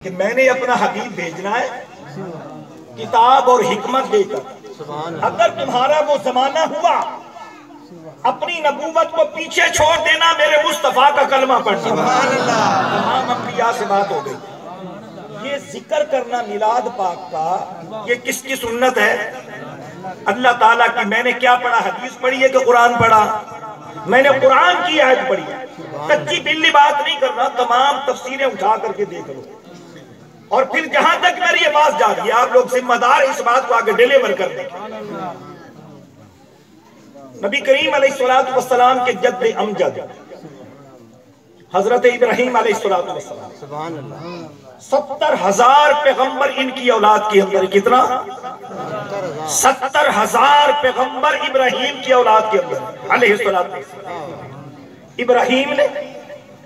کہ میں نے اپنا حبیب بھیجنا ہے کتاب اور حکمت دے کر. اگر تمہارا وہ زمانہ ہوا اپنی نبوت کو پیچھے چھوڑ دینا، میرے مصطفیٰ کا کلمہ پڑھنا. تمام انبیاء سے بات ہو گئی. یہ ذکر کرنا میلاد پاک کا یہ کس کی سنت ہے؟ اللہ تعالیٰ کی. میں نے کیا پڑھا؟ حدیث پڑھی ہے کہ قرآن پڑھا؟ میں نے قرآن کی آیت پڑھی ہے. کچی بلی بات نہیں کرنا، تمام تفسیریں اٹھا کر کے دیکھ لو. اور پھر جہاں تک میری یہ بات جا رہی ہے آپ لوگ ذمہ دار اس بات کو آگے ڈیلیور کر دیں. نبی کریم علیہ السلام کے جد امجد حضرت ابراہیم علیہ السلام 70,000 پیغمبر ان کی اولاد کے اندر. کتنا؟ 70,000 پیغمبر ابراہیم کی اولاد کے اندر علیہ السلام. ابراہیم نے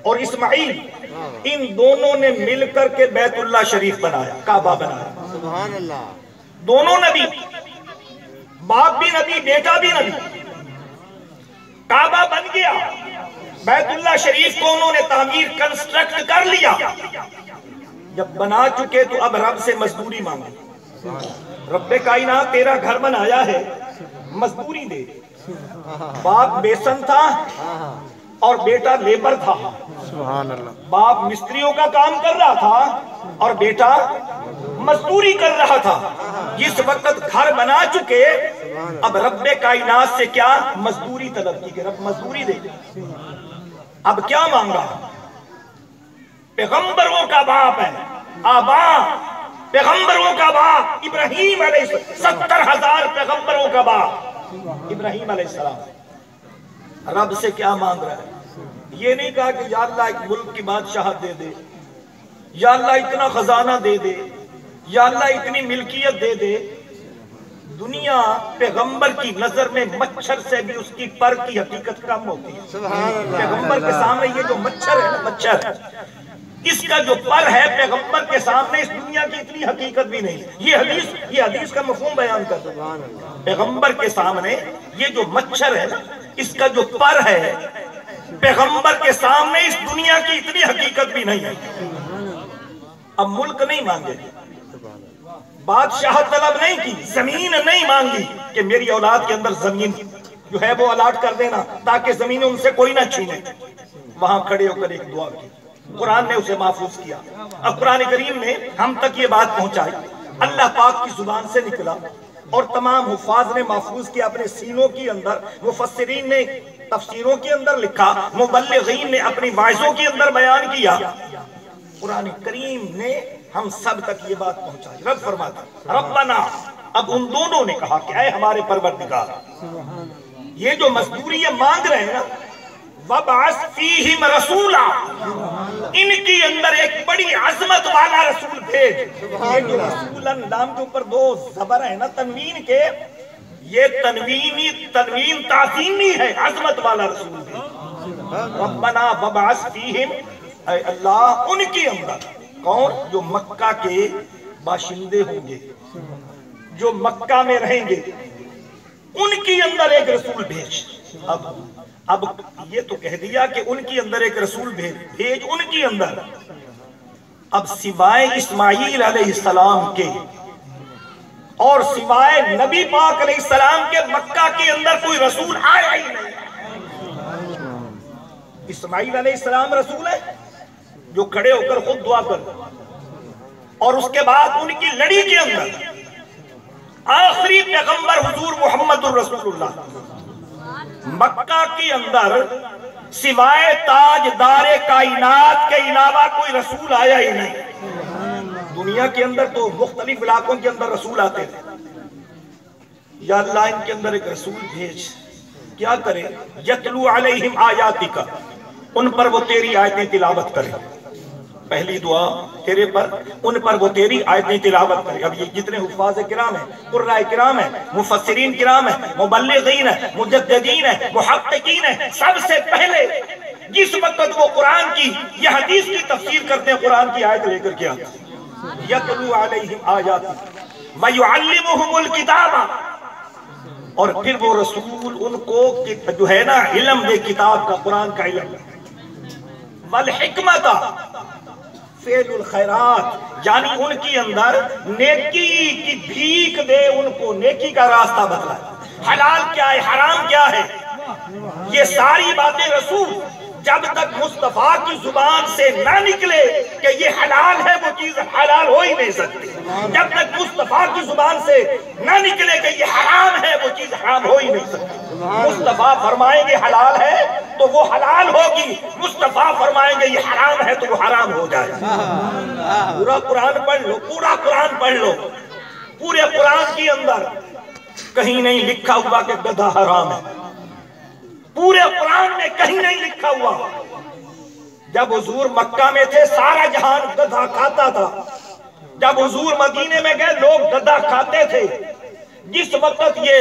اور اسماعیل ان دونوں نے مل کر کے بیت اللہ شریف بنایا، کعبہ بنایا. سبحان اللہ. دونوں نبی، باپ بھی نبی بیٹا بھی نبی. کعبہ بن گیا، بیت اللہ شریف کو انہوں نے تعمیر کنسٹرکٹ کر لیا. جب بنا چکے تو اب رب سے مزدوری مانگی. رب کائنات تیرا گھر بنایا ہے، مزدوری دے. باپ بیسن تھا اور بیٹا لیبر تھا. سبحان اللہ. باپ مستریوں کا کام کر رہا تھا اور بیٹا مزدوری کر رہا تھا. جس وقت گھر بنا چکے اب رب کائنات سے کیا مزدوری طلب کی کہ رب مزدوری دے. اب کیا مانگا؟ پیغمبروں کا باپ ہے، آبا پیغمبروں کا باپ ابراہیم علیہ السلام. 70,000 پیغمبروں کا باپ ابراہیم علیہ السلام. رب سے کیا مانگ رہا ہے؟ یہ نہیں کہا کہ یا اللہ ایک ملک کی بادشاہت دے دے، یا اللہ اتنا خزانہ دے دے، یا اللہ اتنی ملکیت دے دے. دنیا پیغمبر کی نظر میں مچھر سے بھی اس کی پر کی حقیقت کم ہوتی ہے. سبحان اللہ. پیغمبر کے سامنے یہ جو مچھر ہے نا، مچھر اس کا جو پر ہے پیغمبر کے سامنے اس دنیا کی اتنی حقیقت بھی نہیں. یہ حدیث کا مفہوم بیان کرتا ہے. پیغمبر کے سامنے یہ جو مچھر ہے نا، اس کا جو پر ہے پیغمبر کے سامنے اس دنیا کی اتنی حقیقت بھی نہیں ہے. اب ملک نہیں مانگے، بادشاہت طلب نہیں کی، زمین نہیں مانگی کہ میری اولاد کے اندر زمین جو ہے وہ الاٹ کر دینا تاکہ زمینیں ان سے کوئی نہ چھینے. وہاں کھڑے ہو کر ایک دعا کی، قرآن نے اسے محفوظ کیا. اب قرآن کریم نے ہم تک یہ بات پہنچائی، اللہ پاک کی زبان سے نکلا اور تمام حفاظ نے محفوظ کیا اپنے سینوں کے اندر. مفسرین نے تفسیروں کے اندر لکھا، مبلغین نے اپنی واعظوں کے اندر بیان کیا. قرآن کریم نے ہم سب تک یہ بات پہنچائی. رب فرماتا ربنا، اب ان دونوں نے کہا کہ اے ہمارے پروردگار، یہ جو مزدوری یہ مانگ رہے ہیں نا، وَبْعَثْ فِيهِمْ رَسُولًا، ان کی اندر ایک بڑی عظمت والا رسول بھیج. یہ جو رسولن نام کے اوپر 2 زبر ہیں نا تنوین کے، یہ تنوین تعظیمی ہے، عظمت والا رسول بھیج. ربنا وَبْعَثْ فِيهِمْ، اے اللہ ان کی اندر کون؟ جو مکہ کے باشندے ہوں گے، جو مکہ میں رہیں گے، ان کی اندر ایک رسول بھیج. اب یہ تو کہہ دیا کہ ان کی اندر ایک رسول بھیج ان کی اندر. اب سوائے اسماعیل علیہ السلام کے اور سوائے نبی پاک علیہ السلام کے مکہ کے اندر کوئی رسول آیا ہی نہیں. اسماعیل علیہ السلام رسول ہے جو کھڑے ہو کر خود دعا کر، اور اس کے بعد ان کی لڑی کے اندر آخری پیغمبر حضور محمد الرسول اللہ. مکہ کے اندر سوائے تاجدار کائنات کے علاوہ کوئی رسول آیا ہی نہیں. دنیا کے اندر تو مختلف علاقوں کے اندر رسول آتے تھے. یا اللہ ان کے اندر ایک رسول بھیج. کیا کرے؟ یتلو علیہم آیاتک، ان پر وہ تیری آیتیں تلاوت کرے. پہلی دعا تیرے پر، ان پر وہ تیری آیتیں تلاوت کرے. اب یہ جتنے حفاظ کرام ہیں، قراء کرام ہیں، مفسرین کرام ہیں، مبلغین ہیں، مجددین ہیں، محققین ہیں، سب سے پہلے جس وقت وہ قرآن کی یا حدیث کی تفسیر کرتے ہیں قرآن کی آیت لے کر کے آتے ہیں. یتلو علیہم آیاتک ویعلمہم الکتاب، اور پھر وہ رسول ان کو جو ہے نا علم دے کتاب کا، قرآن کا علم. والحکمت، فعل الخیرات، یعنی ان کی اندر نیکی کی بھیک دے، ان کو نیکی کا راستہ بتلائے، حلال کیا ہے حرام کیا ہے۔ یہ ساری باتیں رسول جب تک مصطفیٰ کی زبان سے نہ نکلے کہ یہ حلال ہے وہ چیز حلال ہو ہی نہیں سکتی، جب تک مصطفیٰ کی زبان سے نہ نکلے کہ یہ حرام ہے وہ چیز حرام ہو ہی نہیں سکتی۔ مصطفیٰ فرمائیں گے حلال ہے تو وہ حلال ہوگی، مصطفیٰ فرمائیں گے یہ حرام ہے تو وہ حرام ہو جائے۔ پورا قرآن پڑھ لو، پورا قرآن پڑھ لو، پورے قرآن کے اندر کہیں نہیں لکھا ہوا کہ گدھا حرام ہے، پورے قرآن میں کہیں نہیں لکھا ہوا۔ جب حضور مکہ میں تھے سارا جہان گدھا کھاتا تھا، جب حضور مدینے میں گئے لوگ گدھا کھاتے تھے۔ جس وقت یہ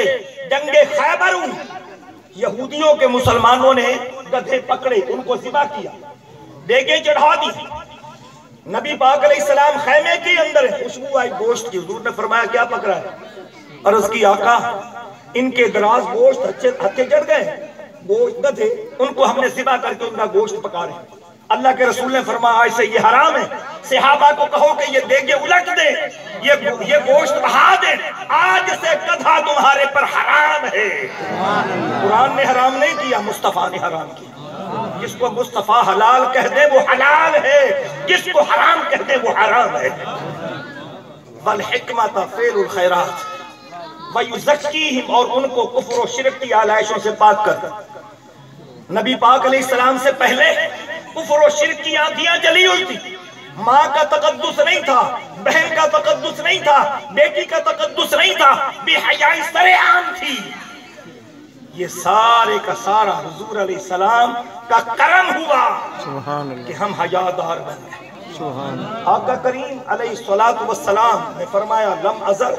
جنگ خیبر ہوئی، یہودیوں کے مسلمانوں نے گدھے پکڑے، ان کو ذبح کیا، دیگیں چڑھا دی۔ نبی پاک علیہ السلام خیمے کے اندر خوشبو آئی گوشت کی، حضور نے فرمایا کیا پکڑا ہے؟ عرض کی آقا ان کے دراز گوشت ہتھے چڑھ گئے، گوشت گدھے، ان کو ہم نے ذبح کر کے ان کا گوشت پکا رہے ہیں۔ اللہ کے رسول نے فرمایا ایسے یہ حرام ہے، صحابہ کو کہو کہ یہ دیگیں الٹ دیں، یہ گوشت بہا دیں، آج سے گدھا تمہارے پر حرام ہے۔ قرآن نے حرام نہیں کیا، مصطفیٰ نے حرام کیا۔ جس کو مصطفیٰ حلال کہہ دے وہ حلال ہے، جس کو حرام کہہ دے وہ حرام ہے۔ والحکمت فعل الخیرات وَيُزَكِّيهِمْ، اور ان کو کفر و شرک کی آلائشوں سے پاک کر۔ نبی پاک علیہ السلام سے پہلے کفر و شرک کی آندیاں جلی ہوئی تھی، ماں کا تقدس نہیں تھا، بہن کا تقدس نہیں تھا، بیٹی کا تقدس نہیں تھا، بے حیائی سر عام تھی۔ یہ سارے کا سارا حضور علیہ السلام کا کرم ہوا کہ ہم حیادار بن گئے۔ آقا کریم علیہ السلام نے فرمایا لم ازل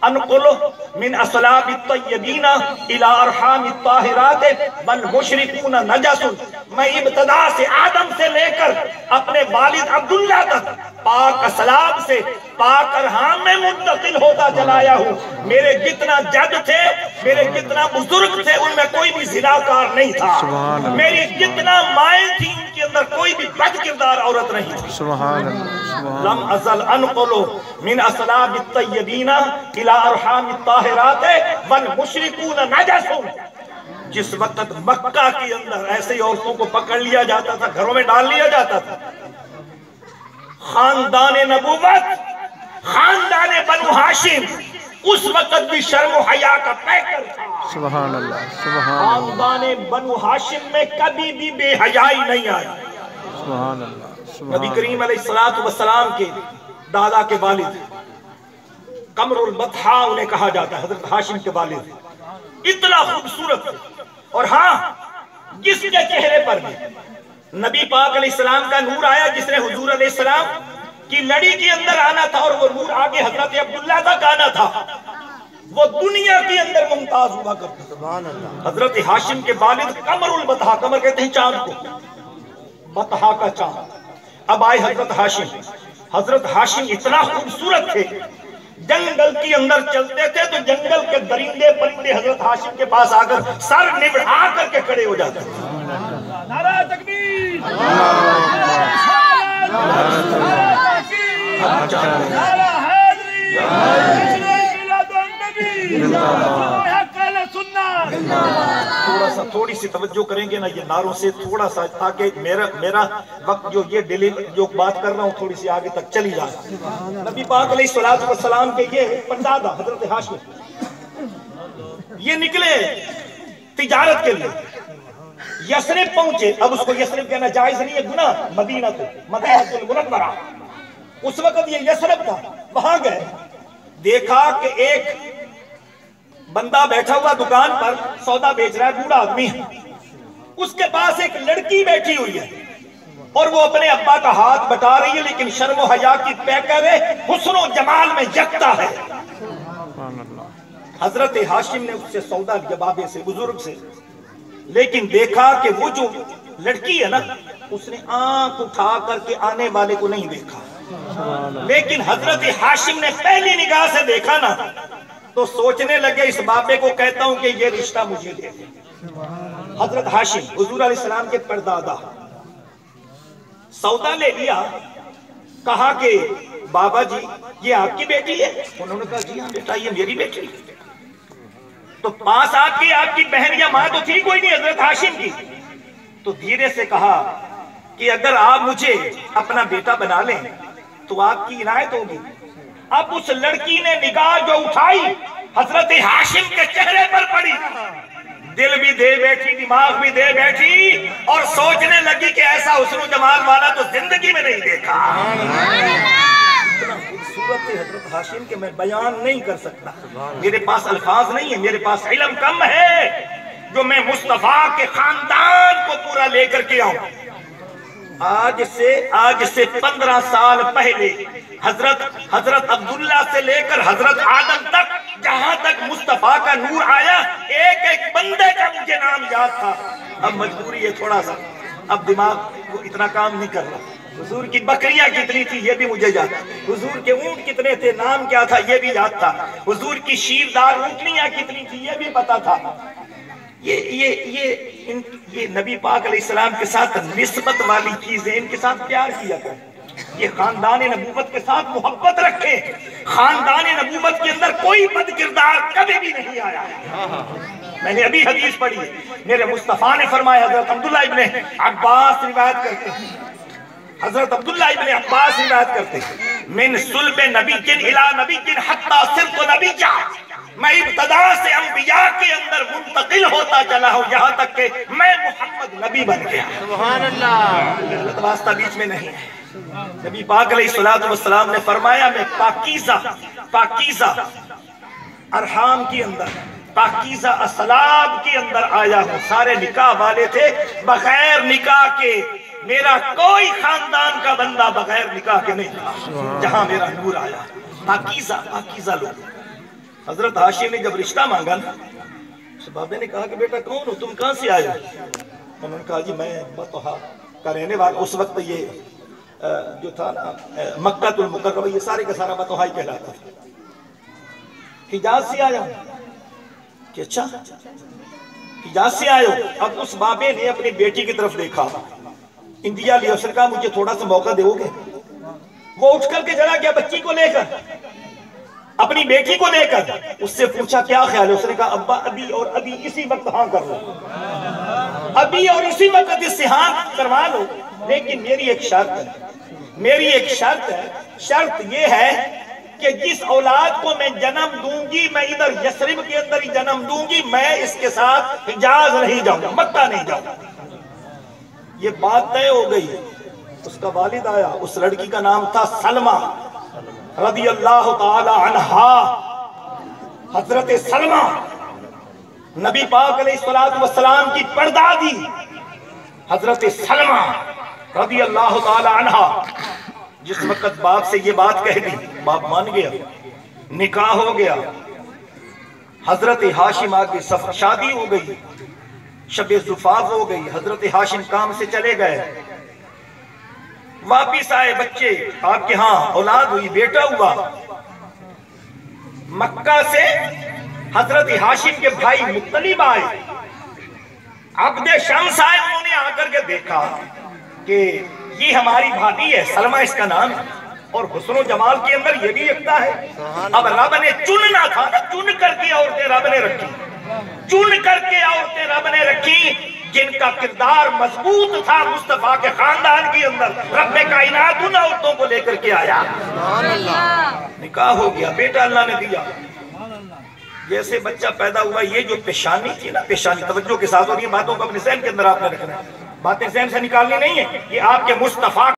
انقلو من اصلاب الطیبین الى ارحام الطاہرات والمشرکون نجس، میں ابتدا سے آدم سے لے کر اپنے والد عبداللہ تک پاک اصلاب سے پاک ارحام میں منتقل ہوتا چلایا ہوں۔ میرے جتنا جد تھے، میرے جتنا بزرگ تھے، ان میں کوئی بھی زناکار نہیں تھا، میری جتنا مائیں تھی ان کے اندر کوئی بھی بد کردار عورت نہیں تھی۔ سبحان اللہ۔ لم ازل انقلو من اصلاب الطیبین الى ارحام الطاہرات والمشرکون نجس، جس وقت مکہ کے اندر ایسے عورتوں کو پکڑ لیا جاتا تھا، گھروں میں ڈال لیا جاتا تھا، خاندان نبوت، خاندان بنو ہاشم اس وقت بھی شرم و حیا کا پیکر تھا۔ سبحان اللہ، سبحان اللہ، خاندان بنو ہاشم میں کبھی بھی بے حیائی نہیں آئی۔ سبحان اللہ۔ نبی کریم علیہ السلام کے دادا کے والد قمر البطحا انہیں کہا جاتا ہے، حضرت ہاشم کے والد، اتنا خوبصورت، اور ہاں جس کے چہرے پر بھی نبی پاک علیہ السلام کا نور آیا، جس نے حضور علیہ السلام کی لڑی کے اندر آنا تھا اور وہ نور آگے حضرت عبداللہ تک آنا تھا، وہ دنیا کے اندر ممتاز ہوا کرتا تھا۔ حضرت ہاشم کے والد قمر البطحا، قمر کہتے ہیں چاند کو، بطحا کا چاند۔ اب آئے حضرت ہاشم، حضرت ہاشم اتنا خوبصورت تھے، جنگل کے اندر چلتے تھے تو جنگل کے درندے پرندے حضرت ہاشم کے پاس آ کر سر نبڑھا کر کے کھڑے ہو جاتے تھے۔ نعرہ تکبیر، نعرہ تحقیق، نعرہ حیدری، میلاد النبی، تھوڑی سی توجہ کریں گے نا یہ نعروں سے، تھوڑا سا، تاکہ میرا وقت جو بات کر رہا ہوں تھوڑی سی آگے تک چلی جائے۔ نبی پاک علیہ السلام کے یہ پردادا حضرت ہاشم یہ نکلے تجارت کے لیے، یثرب پہنچے۔ اب اس کو یثرب کہنا جائز نہیں ہے، گناہ، مدینہ المنورہ، اس وقت یہ یثرب تھا۔ وہاں گئے، دیکھا کہ ایک بندہ بیٹھا ہوا دکان پر سودا بیچ رہا ہے، بوڑھا آدمی ہے، اس کے پاس ایک لڑکی بیٹھی ہوئی ہے اور وہ اپنے ابا کا ہاتھ بٹا رہی ہے، لیکن شرم و حیا کی پیکر ہے، حسن و جمال میں یکتا ہے۔ حضرت ہاشم نے اس سے سودا لیا، بابے سے، بزرگ سے، لیکن دیکھا کہ وہ جو لڑکی ہے نا، اس نے آنکھ اٹھا کر کے آنے والے کو نہیں دیکھا، لیکن حضرت ہاشم نے پہلی نگاہ سے دیکھا نا تو سوچنے لگے اس بابے کو کہتا ہوں کہ یہ رشتہ مجھے دے دے۔ حضرت ہاشم حضور علیہ السلام کے پردادا، سودا لے لیا، کہا کہ بابا جی یہ آپ کی بیٹی ہے؟ انہوں نے کہا جی ہاں بیٹا یہ میری بیٹی ہے۔ تو پاس آپ کی بہن یا ماں تو تھی کوئی نہیں، حضرت ہاشم کی۔ تو دھیرے سے کہا کہ اگر آپ مجھے اپنا بیٹا بنا لیں تو آپ کی عنایت ہوگی۔ اب اس لڑکی نے نگاہ جو اٹھائی حضرت ہاشم کے چہرے پر پڑی، دل بھی دے بیٹھی، دماغ بھی دے بیٹھی، اور سوچنے لگی کہ ایسا حسن و جمال والا تو زندگی میں نہیں دیکھا۔ اتنا خوبصورت ہے حضرت ہاشم کہ میں بیان نہیں کر سکتا، میرے پاس الفاظ نہیں ہے، میرے پاس علم کم ہے جو میں مصطفیٰ کے خاندان کو پورا لے کر کے آؤں۔ آج سے 15 سال پہلے حضرت عبداللہ سے لے کر حضرت آدم تک، جہاں تک مصطفیٰ کا نور آیا، ایک ایک بندے کا مجھے نام یاد تھا۔ اب مجبوری ہے تھوڑا سا، اب دماغ کو اتنا کام نہیں کر رہا۔ حضور کی بکریاں کتنی تھی یہ بھی مجھے یاد تھا، حضور کے اونٹ کتنے تھے، نام کیا تھا یہ بھی یاد تھا، حضور کی شیردار اونٹنیاں کتنی تھی یہ بھی پتا تھا۔ یہ نبی پاک علیہ السلام کے ساتھ نسبت والی چیزیں، ان کے ساتھ پیار کیا کریں، یہ خاندان نبوت کے ساتھ محبت رکھیں۔ خاندان نبوت کے اندر کوئی بد کردار کبھی بھی نہیں آیا ہے۔ میں نے ابھی حدیث پڑھی ہے، میرے مصطفیٰ نے فرمایا، حضرت عبداللہ ابن عباس روایت کرتے ہیں، حضرت عبداللہ ابن عباس روایت کرتے ہیں، من صلب نبی جن الى نبی جن حتی صرف نبی جا، میں ابتدا سے انبیاء کے اندر منتقل ہوتا چلا ہوں یہاں تک کہ میں محمد نبی بن گیا۔ سبحان اللہ۔ غلط واسطہ بیچ میں نہیں ہے۔ نبی پاک علیہ السلام نے فرمایا میں پاکیزہ ارحام کی اندر، پاکیزہ اسلاب کی اندر آیا ہوں۔ سارے نکاح والے تھے، بغیر نکاح کے میرا کوئی خاندان کا بندہ بغیر نکاح کے نہیں تھا، جہاں میرا نور آیا۔ پاکیزہ لوگ۔ حضرت ہاشم نے جب رشتہ مانگا نا، اس بابے نے کہا کہ بیٹا کون ہو تم، کہاں سے آئے ہو؟ انہوں نے کہا جی میں بطحا کا رہنے والا، اس وقت یہ جو تھا نا مکہ المکرمہ، یہ سارے کا سارا بطحا ہی کہلاتا تھا، حجاز سے آیا ہوں۔ کہ اچھا حجاز سے آئے ہو؟ اب اس بابے نے اپنی بیٹی کی طرف دیکھا، انڈیا لیا، اس نے کہا مجھے تھوڑا سا موقع دے گے؟ وہ اٹھ کر کے چلا گیا بچی کو لے کر، اپنی بیٹی کو لے کر، اس سے پوچھا کیا خیال ہے؟ اس نے کہا ابا ابھی اور ابھی اسی وقت ہاں کر لو، ابھی اور اسی وقت اس سے ہاں کروا لو، لیکن میری ایک شرط ہے، شرط یہ ہے کہ جس اولاد کو میں جنم دوں گی میں ادھر یثرب کے اندر ہی جنم دوں گی، میں اس کے ساتھ حجاز نہیں جاؤں گا، مکہ نہیں جاؤں گا۔ یہ بات طے ہو گئی۔ اس کا والد آیا، اس لڑکی کا نام تھا سلمہ رضی اللہ تعالی عنہا۔ حضرت سلمہ نبی پاک علیہ السلام کی پردادی، حضرت سلمہ رضی اللہ تعالی عنہا، جس وقت باپ سے یہ بات کہہ دی، باپ مان گیا، نکاح ہو گیا، حضرت ہاشم آگے سفر، شادی ہو گئی، شب زفاف ہو گئی، حضرت ہاشم کام سے چلے گئے، واپس آئے، بچے آپ کے ہاں اولاد ہوئی، بیٹا ہوا۔ مکہ سے حضرت ہاشم کے بھائی مطلب آئے، عبد شمس آئے، انہوں نے آ کر کے دیکھا کہ یہ ہماری بھابی ہے، سلمہ اس کا نام، اور حسن و جمال کے اندر یہ بھی یکتا ہے۔ اب رب نے چننا تھا نا، چن کر کے عورتیں رب نے رکھی، چن کر کے عورتیں رب نے رکھی جن کا کردار مضبوط تھا مصطفیٰ کے خاندان کے اندر۔ رب کائنات ان عورتوں کو لے کر کے آیا، نکاح ہو گیا، بیٹا اللہ نے دیا۔ جیسے بچہ پیدا ہوا، یہ جو پیشانی تھی نا، پیشانی توجہ کے ساتھ، اور یہ باتوں کو اپنے ذہن کے اندر آپ نے رکھنا ہے، باتیں ذہن سے نکالنی نہیں ہے، یہ آپ کے مصطفیٰ